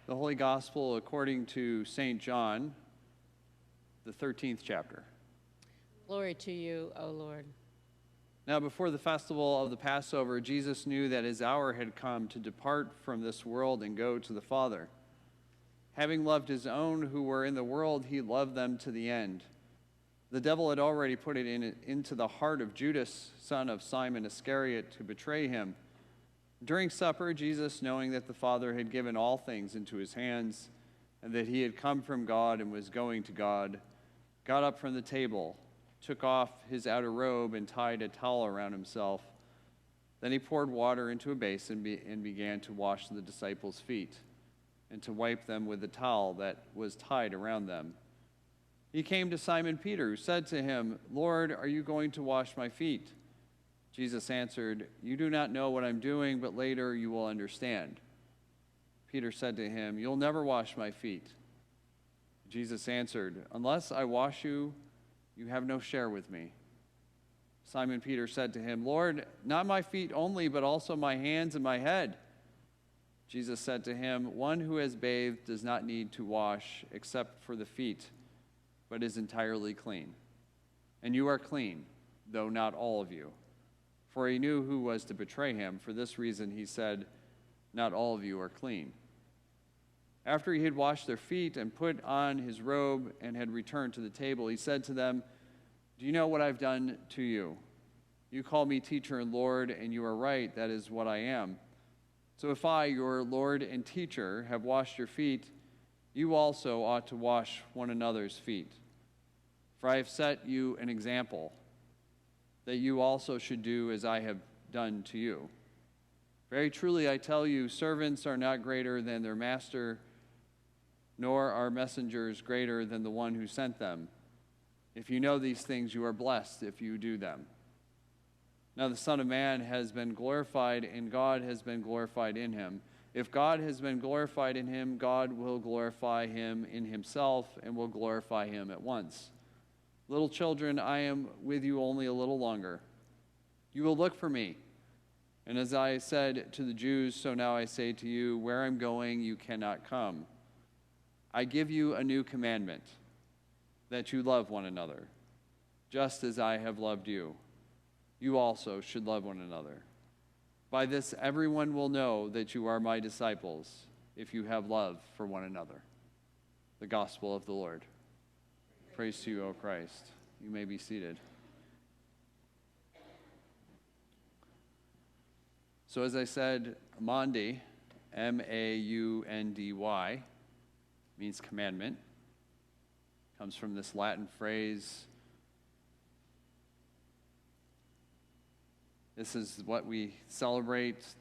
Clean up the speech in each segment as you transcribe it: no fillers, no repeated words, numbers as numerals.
The Holy Gospel according to St. John, the 13th chapter. Glory to you, O Lord. Now before the festival of the Passover, Jesus knew that his hour had come to depart from this world and go to the Father. Having loved his own who were in the world, he loved them to the end. The devil had already put it into the heart of Judas, son of Simon Iscariot, to betray him. During supper, Jesus, knowing that the Father had given all things into his hands, and that he had come from God and was going to God, got up from the table, took off his outer robe, and tied a towel around himself. Then he poured water into a basin and began to wash the disciples' feet, and to wipe them with the towel that was tied around them. He came to Simon Peter, who said to him, "Lord, are you going to wash my feet?" Jesus answered, "You do not know what I'm doing, but later you will understand." Peter said to him, "You'll never wash my feet." Jesus answered, "Unless I wash you, you have no share with me." Simon Peter said to him, "Lord, not my feet only, but also my hands and my head." Jesus said to him, "One who has bathed does not need to wash except for the feet, but is entirely clean. And you are clean, though not all of you." For he knew who was to betray him. For this reason he said, "Not all of you are clean." After he had washed their feet and put on his robe and had returned to the table, he said to them, "Do you know what I've done to you? You call me teacher and Lord, and you are right, that is what I am. So if I, your Lord and teacher, have washed your feet, you also ought to wash one another's feet. For I have set you an example, that you also should do as I have done to you. Very truly I tell you, servants are not greater than their master, nor are messengers greater than the one who sent them. If you know these things, you are blessed if you do them. Now the Son of Man has been glorified, and God has been glorified in him. If God has been glorified in him, God will glorify him in himself and will glorify him at once. Little children, I am with you only a little longer. You will look for me. And as I said to the Jews, so now I say to you, where I'm going, you cannot come. I give you a new commandment, that you love one another, just as I have loved you. You also should love one another. By this everyone will know that you are my disciples, if you have love for one another." The Gospel of the Lord. Praise to you, O Christ. You may be seated. So as I said, Maundy, M-A-U-N-D-Y, means commandment. Comes from this Latin phrase. This is what we celebrate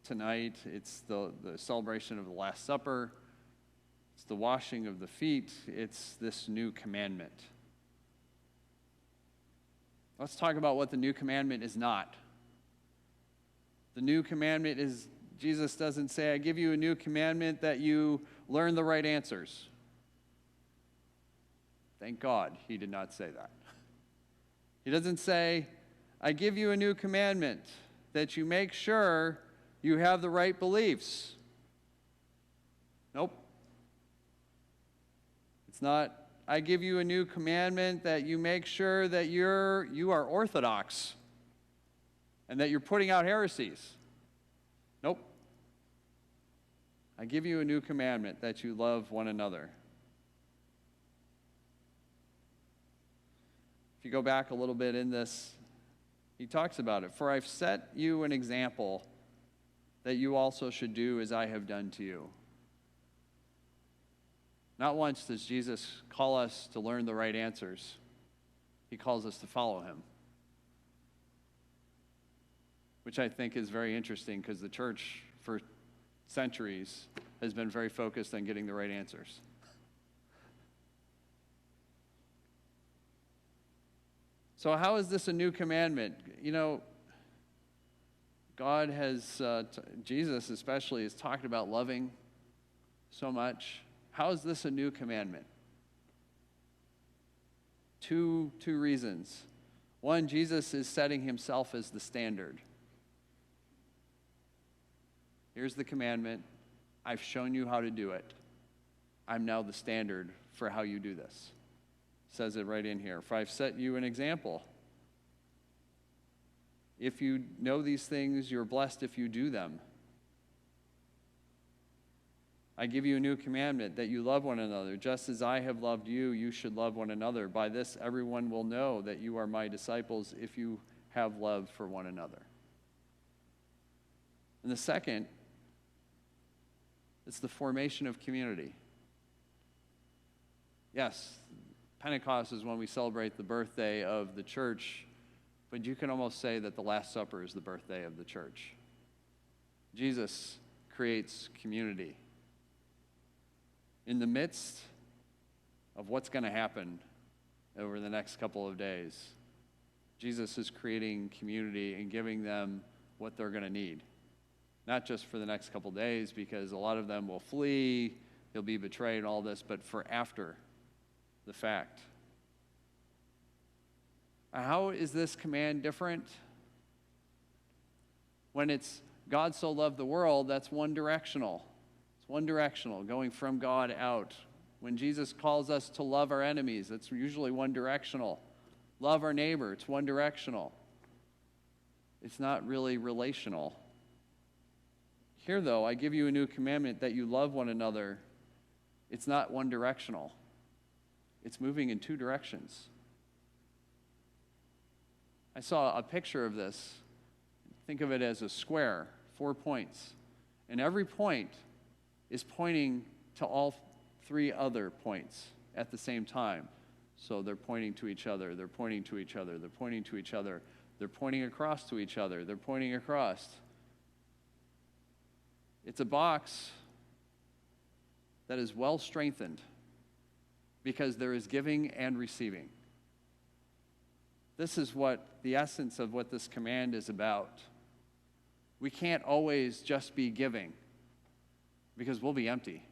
tonight. It's the celebration of the Last Supper. It's the washing of the feet. It's this new commandment. Let's talk about what the new commandment is not. The new commandment is, Jesus doesn't say, I give you a new commandment that you learn the right answers. Thank God he did not say that. He doesn't say, I give you a new commandment that you make sure you have the right beliefs. Nope. It's not, I give you a new commandment that you make sure that you are orthodox and that you're putting out heresies. Nope. I give you a new commandment that you love one another. If you go back a little bit in this, he talks about it. For I've set you an example that you also should do as I have done to you. Not once does Jesus call us to learn the right answers. He calls us to follow him. Which I think is very interesting because the church for centuries has been very focused on getting the right answers. So how is this a new commandment? You know, God has, Jesus especially, has talked about loving so much. How is this a new commandment? Two reasons. One, Jesus is setting himself as the standard. Here's the commandment. I've shown you how to do it. I'm now the standard for how you do this. Says it right in here. For I've set you an example. If you know these things, you're blessed if you do them. I give you a new commandment, that you love one another. Just as I have loved you, you should love one another. By this, everyone will know that you are my disciples if you have love for one another. And the second, it's the formation of community. Yes, Pentecost is when we celebrate the birthday of the church, but you can almost say that the Last Supper is the birthday of the church. Jesus creates community. In the midst of what's going to happen over the next couple of days, Jesus is creating community and giving them what they're going to need. Not just for the next couple of days, because a lot of them will flee, they'll be betrayed and all this, but for after the fact. How is this command different? When it's God so loved the world, that's one directional. It's one directional, going from God out. When Jesus calls us to love our enemies, that's usually one directional. Love our neighbor, it's one directional. It's not really relational. Here, though, I give you a new commandment, that you love one another. It's not one directional. It's moving in two directions. I saw a picture of this. Think of it as a square, 4 points. And every point is pointing to all 3 other points at the same time. So they're pointing to each other, they're pointing to each other, they're pointing to each other, they're pointing across to each other, they're pointing across. It's a box that is well strengthened because there is giving and receiving. This is what the essence of what this command is about. We can't always just be giving because we'll be empty.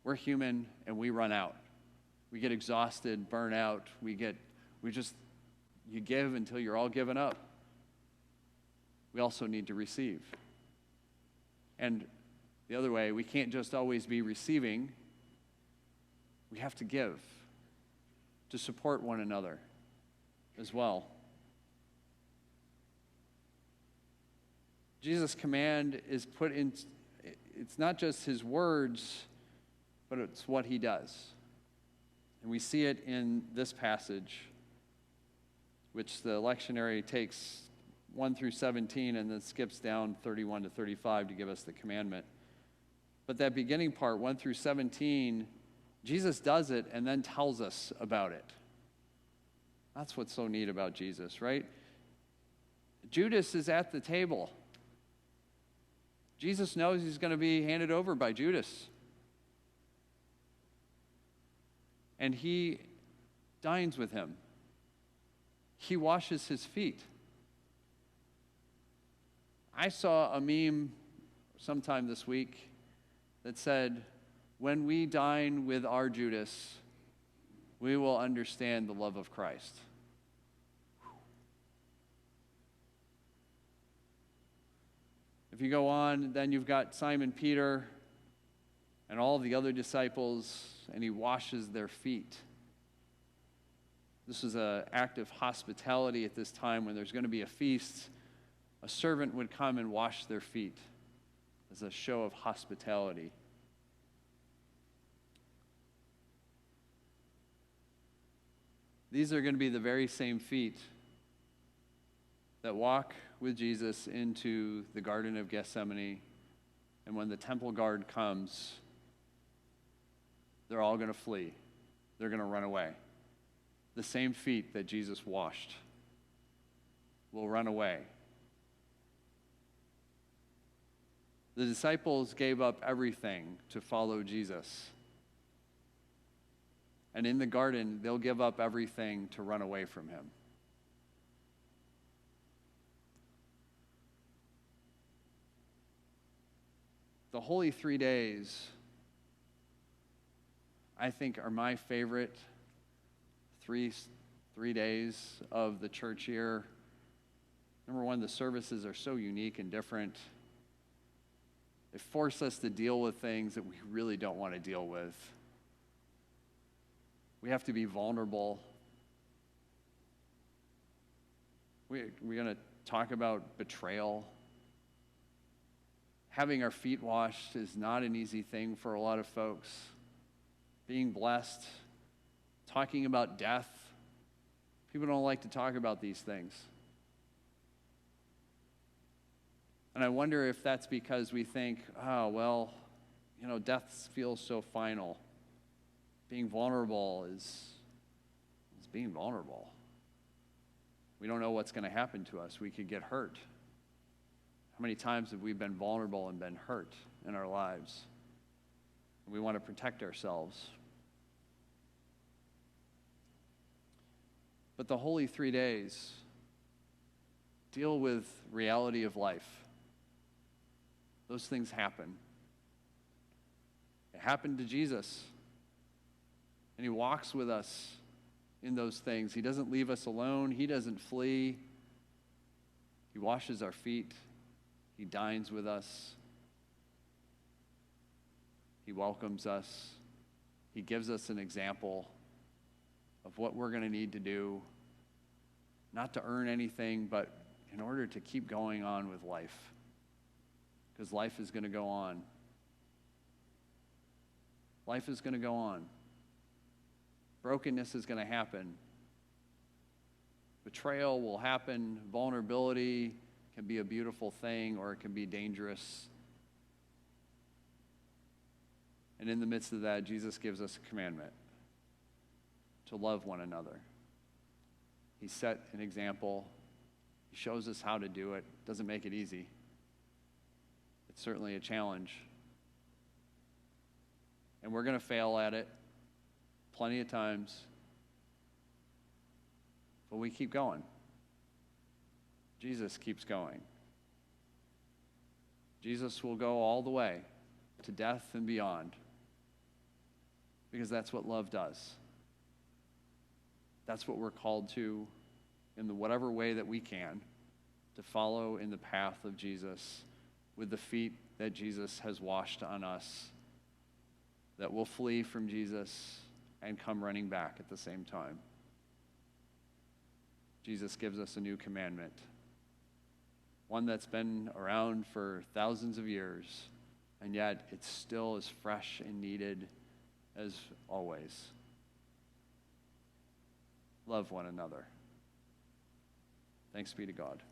We're human and we run out. We get exhausted, burn out. You give until you're all given up. We also need to receive. And the other way, we can't just always be receiving. We have to give to support one another as well. Jesus' command is put in, it's not just his words, but it's what he does. And we see it in this passage, which the lectionary takes 1 through 17 and then skips down 31 to 35 to give us the commandment. But that beginning part, 1 through 17, Jesus does it and then tells us about it. That's what's so neat about Jesus, right? Judas is at the table. Jesus knows he's going to be handed over by Judas. And he dines with him. He washes his feet. I saw a meme sometime this week that said, when we dine with our Judas, we will understand the love of Christ. If you go on, then you've got Simon Peter and all the other disciples, and he washes their feet. This is an act of hospitality at this time when there's going to be a feast. A servant would come and wash their feet as a show of hospitality. These are going to be the very same feet that walk with Jesus into the Garden of Gethsemane. And when the temple guard comes, they're all going to flee. They're going to run away. The same feet that Jesus washed will run away. The disciples gave up everything to follow Jesus. And in the garden, they'll give up everything to run away from him. The Holy 3 Days, I think, are my favorite three days of the church year. Number one, the services are so unique and different. They force us to deal with things that we really don't want to deal with. We have to be vulnerable. We're going to talk about betrayal. Having our feet washed is not an easy thing for a lot of folks. Being blessed, talking about death. People don't like to talk about these things. And I wonder if that's because we think, oh, well, death feels so final. Being vulnerable is being vulnerable. We don't know what's going to happen to us. We could get hurt. How many times have we been vulnerable and been hurt in our lives? We want to protect ourselves. But the Holy 3 days deal with reality of life. Those things happen. It happened to Jesus. And he walks with us in those things. He doesn't leave us alone. He doesn't flee. He washes our feet. He dines with us. He welcomes us. He gives us an example of what we're going to need to do, not to earn anything, but in order to keep going on with life. Because life is going to go on. Life is going to go on. Brokenness is going to happen. Betrayal will happen. Vulnerability can be a beautiful thing, or it can be dangerous. And in the midst of that, Jesus gives us a commandment to love one another. He set an example. He shows us how to do it. Doesn't make it easy. It's certainly a challenge. And we're going to fail at it plenty of times. But we keep going. Jesus keeps going. Jesus will go all the way to death and beyond, because that's what love does. That's what we're called to in the whatever way that we can, to follow in the path of Jesus with the feet that Jesus has washed on us, that will flee from Jesus and come running back at the same time. Jesus gives us a new commandment, one that's been around for thousands of years, and yet it's still as fresh and needed as always. Love one another. Thanks be to God.